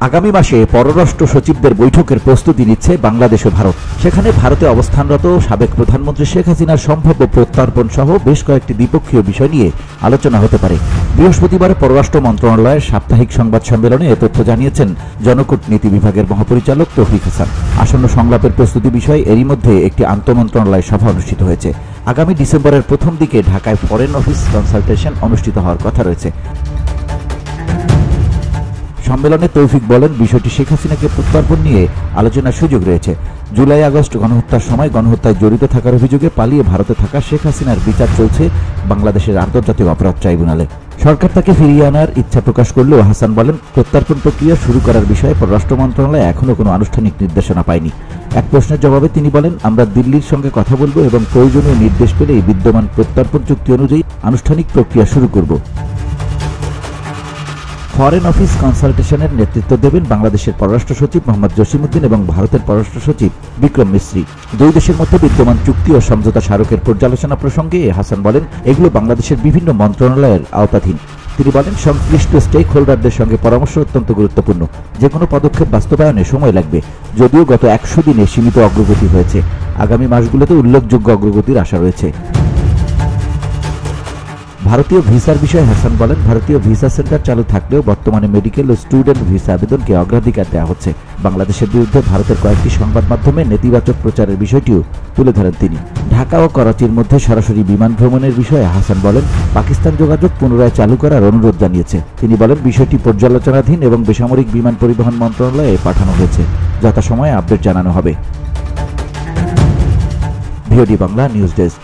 আগামী মাসে পররাষ্ট্র সচিবদের বৈঠকের প্রস্তুতি নিচ্ছে বাংলাদেশ ও ভারত। সেখানে ভারতে অবস্থানরত সাবেক প্রধানমন্ত্রী শেখ হাসিনার সম্ভাব্য প্রত্যর্পণ সহ বেশ কয়েকটি দ্বিপক্ষীয় বিষয় নিয়ে আলোচনা হতে পারে। বৃহস্পতিবার পররাষ্ট্র মন্ত্রণালয়ের সাপ্তাহিক সংবাদ সম্মেলনে এ তথ্য জানিয়েছেন জনকূটনীতি বিভাগের মহাপরিচালক তৌফিক হাসান। আসন্ন সংলাপের প্রস্তুতি বিষয়ে এরই মধ্যে একটি আন্তঃমন্ত্রণালয় সভা অনুষ্ঠিত হয়েছে। আগামী ডিসেম্বরের প্রথম দিকে ঢাকায় ফরেন অফিস কনসালটেশন অনুষ্ঠিত হওয়ার কথা রয়েছে। সম্মেলনে তৌফিক বলেন, বিষয়টি শেখ হাসিনাকে প্রত্যর্পণ নিয়ে আলোচনার সুযোগ রয়েছে। জুলাই আগস্ট গণহত্যার সময় গণহত্যায় জড়িত থাকার অভিযোগে পালিয়ে ভারতে থাকা শেখ হাসিনার বিচার চলছে বাংলাদেশের আন্তর্জাতিক অপরাধ ট্রাইব্যুনালে। সরকার তাকে ফিরিয়ে আনার ইচ্ছা প্রকাশ করলেও হাসান বলেন, প্রত্যর্পণ প্রক্রিয়া শুরু করার বিষয়ে পররাষ্ট্র মন্ত্রণালয় এখনও কোনো আনুষ্ঠানিক নির্দেশনা পায়নি। এক প্রশ্নের জবাবে তিনি বলেন, আমরা দিল্লির সঙ্গে কথা বলবো এবং প্রয়োজনীয় নির্দেশ পেলেই বিদ্যমান প্রত্যর্পণ চুক্তি অনুযায়ী আনুষ্ঠানিক প্রক্রিয়া শুরু করব। ফরেন অফিস কনসালটেশনের নেতৃত্ব দেবেন বাংলাদেশের পররাষ্ট্র সচিব মোহাম্মদ জসিমউদ্দিন এবং ভারতের পররাষ্ট্র সচিব বিক্রম মিস্ত্রি। দুই দেশের মধ্যে বিদ্যমান চুক্তি ও সমঝোতা স্মারকের পর্যালোচনা প্রসঙ্গে হাসান বলেন, এগুলো বাংলাদেশের বিভিন্ন মন্ত্রণালয়ের আওতাধীন। তিনি বলেন, সংশ্লিষ্ট স্টেক হোল্ডারদের সঙ্গে পরামর্শ অত্যন্ত গুরুত্বপূর্ণ। যে কোনো পদক্ষেপ বাস্তবায়নে সময় লাগবে, যদিও গত 100 দিনে সীমিত অগ্রগতি হয়েছে। আগামী মাসগুলোতে উল্লেখযোগ্য অগ্রগতির আশা রয়েছে। ভারতীয় ভিসার বিষয়ে হাসান বলেন, ভারতীয় ভিসা সেন্টার চালু থাকলেও বর্তমানে মেডিকেল ও স্টুডেন্ট ভিসা আবেদনকে অগ্রাধিকার দেওয়া হচ্ছে। বাংলাদেশের বিরুদ্ধে ভারতের কয়েকটি সংবাদ মাধ্যমে নেতিবাচক প্রচারের বিষয়টিও তুলে ধরেন তিনি। ঢাকা ও করাচির মধ্যে সরাসরি বিমান ভ্রমণের বিষয়ে হাসান বলেন, পাকিস্তান যোগাযোগ পুনরায় চালু করার অনুরোধ জানিয়েছে। তিনি বলেন, বিষয়টি পর্যালোচনাধীন এবং বেসামরিক বিমান পরিবহন মন্ত্রণালয়ে পাঠানো হয়েছে। যথাসময়ে আপডেট জানানো হবে। VOD Bangla news desk.